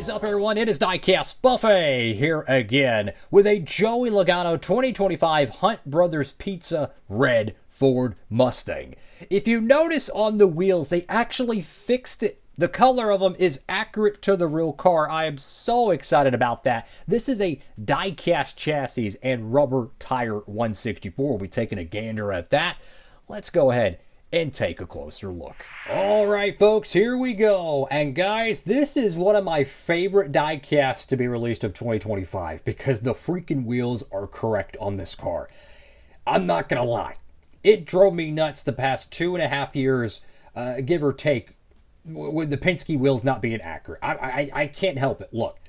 What is up, everyone? It is Diecastbuffet here again with a Joey Logano 2025 Hunt Brothers Pizza Red Ford Mustang. If you notice on the wheels, they actually fixed it. The color of them is accurate to the real car. I am so excited about that. This is a die-cast chassis and rubber tire 164. We'll be taking a gander at that. Let's go ahead and take a closer look. All right, folks, here we go. And guys, this is one of my favorite die-casts to be released of 2025 because the freaking wheels are correct on this car. I'm not gonna lie. It drove me nuts the past 2.5 years, give or take, with the Penske wheels not being accurate. I can't help it. Look,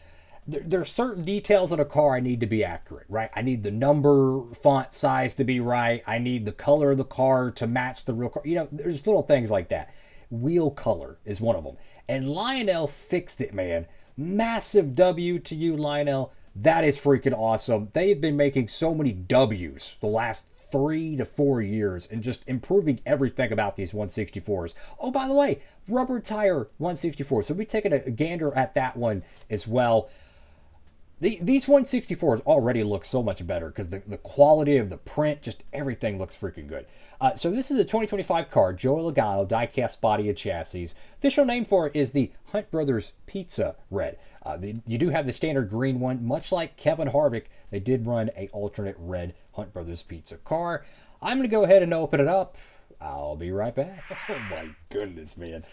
there's certain details on a car I need to be accurate, right? I need the number font size to be right. I need the color of the car to match the real car. You know, there's little things like that. Wheel color is one of them. And Lionel fixed it, man. Massive W to you, Lionel. That is freaking awesome. They've been making so many W's the last 3 to 4 years and just improving everything about these 164s. Oh, by the way, rubber tire 164. So we'll be taking a gander at that one as well. These 164s already look so much better because the quality of the print, just everything looks freaking good. So this is a 2025 car, Joey Logano, die-cast body and chassis. Official name for it is the Hunt Brothers Pizza Red. You do have the standard green one. Much like Kevin Harvick, they did run a alternate red Hunt Brothers Pizza car. I'm going to go ahead and open it up. I'll be right back. Oh my goodness, man.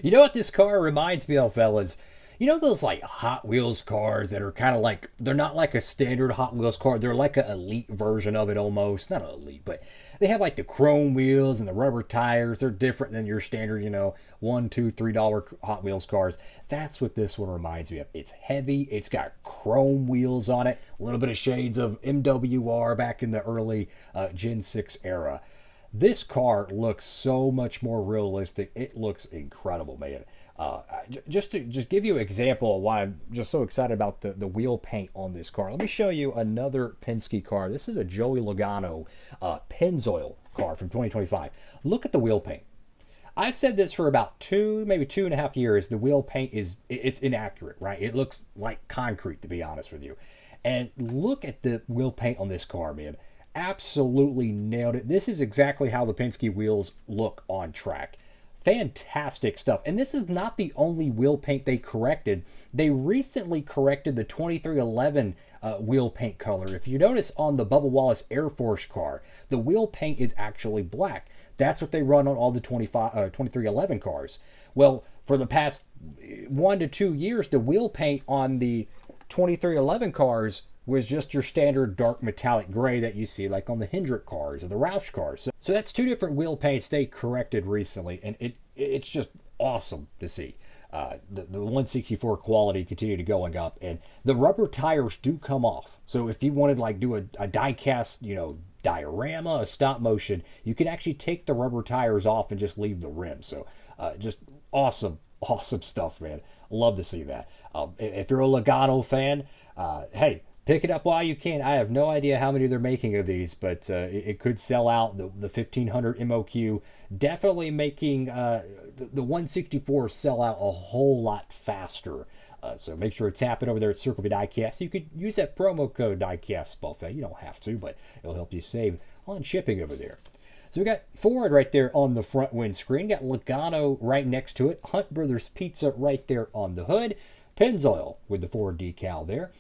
You know what this car reminds me of, fellas? You know those like Hot Wheels cars that are kind of like, they're not like a standard Hot Wheels car. They're like an elite version of it almost. Not elite, but they have like the chrome wheels and the rubber tires. They're different than your standard, you know, $1, $2, $3 Hot Wheels cars. That's what this one reminds me of. It's heavy. It's got chrome wheels on it. A little bit of shades of MWR back in the early Gen 6 era. This car looks so much more realistic. It looks incredible, man. Just to give you an example of why I'm just so excited about the wheel paint on this car, let me show you another Penske car. This is a Joey Logano Pennzoil car from 2025. Look at the wheel paint. I've said this for about maybe 2.5 years. The wheel paint it's inaccurate, right? It looks like concrete, to be honest with you. And look at the wheel paint on this car, man. Absolutely nailed it. This is exactly how the Penske wheels look on track. Fantastic stuff. And this is not the only wheel paint they corrected. They recently corrected the 2311 wheel paint color. If you notice on the Bubba Wallace Air Force car, the wheel paint is actually black. That's what they run on all the 2311 cars. Well, for the past 1 to 2 years, the wheel paint on the 2311 cars was just your standard dark metallic gray that you see like on the Hendrick cars or the Roush cars. So that's 2 different wheel paints they corrected recently, and it's just awesome to see. The 164 quality continue to going up, and the rubber tires do come off. So if you wanted like do a die cast, you know, diorama, a stop motion, you can actually take the rubber tires off and just leave the rim. So just awesome stuff, man. Love to see that. If you're a Logano fan, hey, pick it up while you can. I have no idea how many they're making of these, but it could sell out. The 1500 MOQ definitely making the 164 sell out a whole lot faster. So make sure to tap it over there at Circle B Diecast. You could use that promo code Diecastbuffet. You don't have to, but it'll help you save on shipping over there. So we got Ford right there on the front windscreen. Got Logano right next to it. Hunt Brothers Pizza right there on the hood. Pennzoil with the Ford decal there.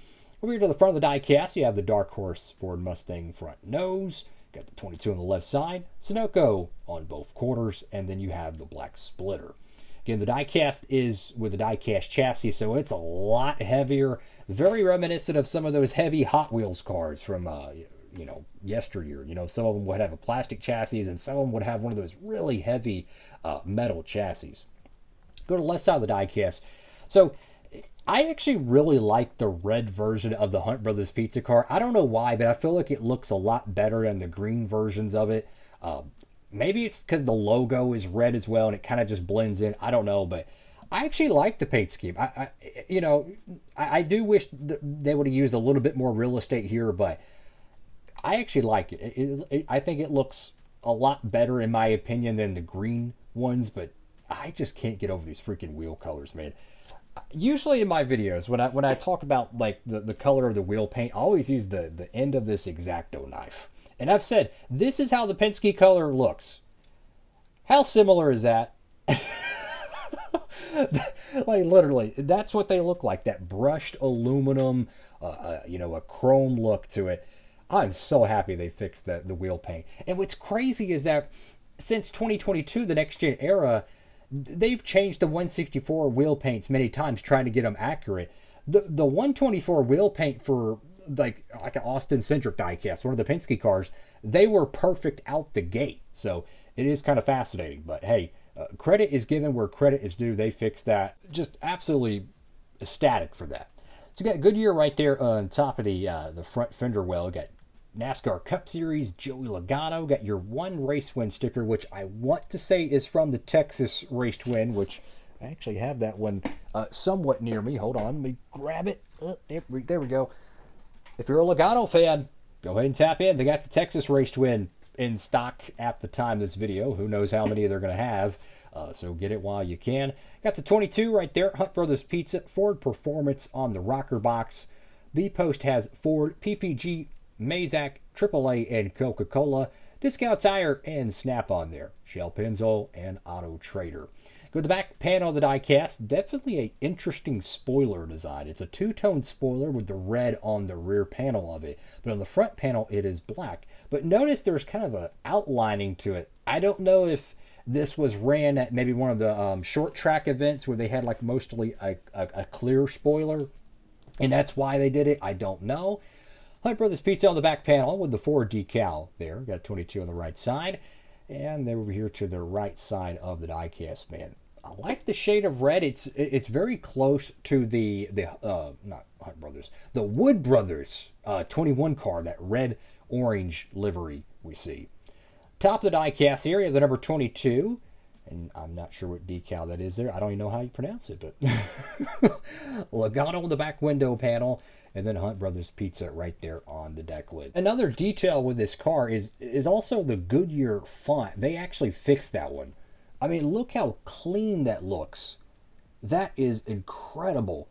Over here to the front of the diecast, you have the Dark Horse Ford Mustang front nose. Got the 22 on the left side. Sunoco on both quarters. And then you have the black splitter. Again, the diecast is with the diecast chassis, so it's a lot heavier. Very reminiscent of some of those heavy Hot Wheels cars from, you know, yesteryear. You know, some of them would have a plastic chassis, and some of them would have one of those really heavy metal chassis. Go to the left side of the diecast. So I actually really like the red version of the Hunt Brothers Pizza car. I don't know why, but I feel like it looks a lot better than the green versions of it. Maybe it's because the logo is red as well, and it kind of just blends in. I don't know, but I actually like the paint scheme. I do wish they would have used a little bit more real estate here, but I actually like it. I think it looks a lot better, in my opinion, than the green ones, but I just can't get over these freaking wheel colors, man. Usually in my videos, when I talk about like the color of the wheel paint, I always use the end of this X-Acto knife. And I've said, this is how the Penske color looks. How similar is that? Like literally, that's what they look like. That brushed aluminum, a chrome look to it. I'm so happy they fixed the wheel paint. And what's crazy is that since 2022, the next gen era, they've changed the 164 wheel paints many times, trying to get them accurate. The 124 wheel paint for like an Austin centric diecast, one of the Penske cars, they were perfect out the gate. So it is kind of fascinating. But hey, credit is given where credit is due. They fixed that. Just absolutely ecstatic for that. So you got Goodyear right there on top of the front fender well. Got NASCAR Cup Series, Joey Logano. Got your one race win sticker, which I want to say is from the Texas race win, which I actually have that one somewhat near me. Hold on, let me grab it. There we go. If you're a Logano fan, go ahead and tap in. They got the Texas race win in stock at the time of this video. Who knows how many they're going to have. So get it while you can. Got the 22 right there. Hunt Brothers Pizza. Ford Performance on the rocker box. B Post has Ford, PPG, Mazak, AAA, and Coca-Cola. Discount Tire and Snap-on there. Shell Pennzoil and Auto Trader. Go to the back panel of the diecast. Definitely an interesting spoiler design. It's a two-tone spoiler with the red on the rear panel of it. But on the front panel, it is black. But notice there's kind of an outlining to it. I don't know if this was ran at maybe one of the short track events where they had like mostly a clear spoiler. And that's why they did it. I don't know. Hunt Brothers Pizza on the back panel with the Ford decal there. Got 22 on the right side. And then over here to the right side of the diecast, man. I like the shade of red. It's very close to the not Hunt Brothers, the Wood Brothers 21 car, that red orange livery we see. Top of the diecast area, the number 22. And I'm not sure what decal that is there. I don't even know how you pronounce it, but Logano on the back window panel, and then Hunt Brothers Pizza right there on the deck lid. Another detail with this car is also the Goodyear font. They actually fixed that one. I mean, look how clean that looks. That is incredible.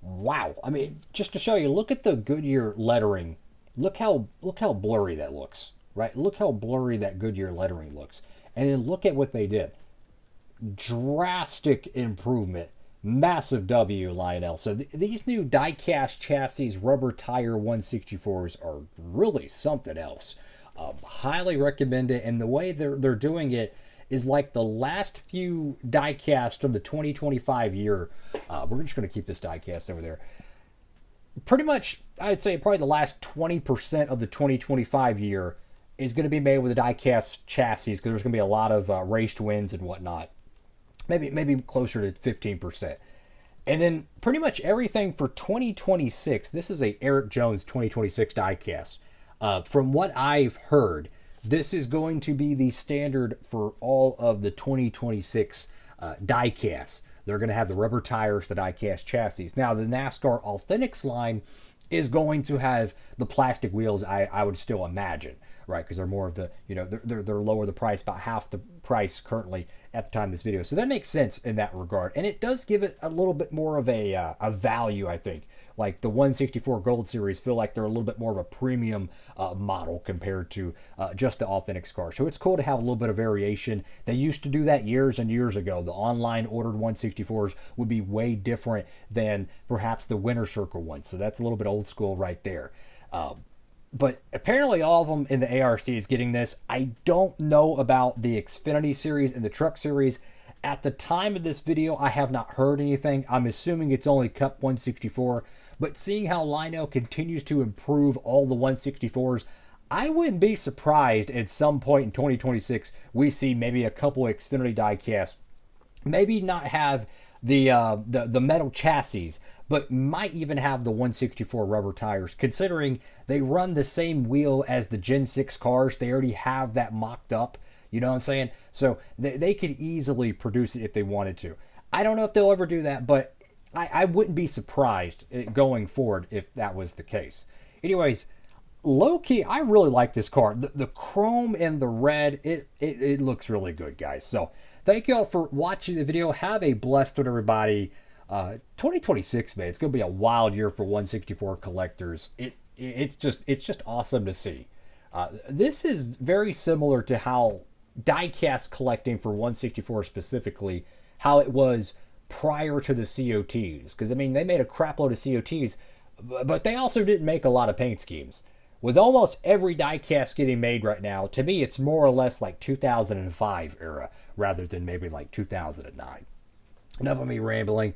Wow. I mean, just to show you, look at the Goodyear lettering. Look how blurry that looks, right? Look how blurry that Goodyear lettering looks. And then look at what they did. Drastic improvement. Massive W, Lionel. So these new diecast chassis rubber tire 164s are really something else. Highly recommend it. And the way they're doing it is like the last few diecast from the 2025 year. We're just going to keep this diecast over there. Pretty much, I'd say probably the last 20% of the 2025 year is going to be made with a diecast chassis because there's going to be a lot of raced wins and whatnot. Maybe closer to 15%. And then pretty much everything for 2026. This is a Eric Jones 2026 diecast. From what I've heard, this is going to be the standard for all of the 2026 diecasts. They're going to have the rubber tires, the diecast chassis. Now, the NASCAR Authentics line is going to have the plastic wheels, I would still imagine, right? Because they're more of the, they're lower the price, about half the price currently at the time of this video. So that makes sense in that regard. And it does give it a little bit more of a value, I think. Like the 164 Gold Series feel like they're a little bit more of a premium model compared to just the Authentics car. So it's cool to have a little bit of variation. They used to do that years and years ago. The online ordered 164s would be way different than perhaps the Winter Circle ones. So that's a little bit old school right there. But apparently all of them in the ARC is getting this. I don't know about the Xfinity Series and the Truck Series. At the time of this video, I have not heard anything. I'm assuming it's only Cup 164. But seeing how Lionel continues to improve all the 164s, I wouldn't be surprised at some point in 2026 we see maybe a couple of Xfinity diecasts maybe not have the metal chassis, but might even have the 164 rubber tires. Considering they run the same wheel as the Gen 6 cars, they already have that mocked up. You know what I'm saying? So they could easily produce it if they wanted to. I don't know if they'll ever do that, but I wouldn't be surprised going forward if that was the case. Anyways, low-key, I really like this car. The chrome and the red, it looks really good, guys. So thank you all for watching the video. Have a blessed one, everybody. 2026, man, it's going to be a wild year for 164 collectors. It's just awesome to see. This is very similar to how diecast collecting for 164 specifically, how it was prior to the COTs. Because, I mean, they made a crap load of COTs, but they also didn't make a lot of paint schemes. With almost every diecast getting made right now, to me, it's more or less like 2005 era rather than maybe like 2009. Enough of me rambling.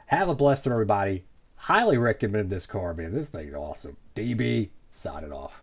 Have a blessed one, everybody. Highly recommend this car, man. This thing's awesome. DB, sign it off.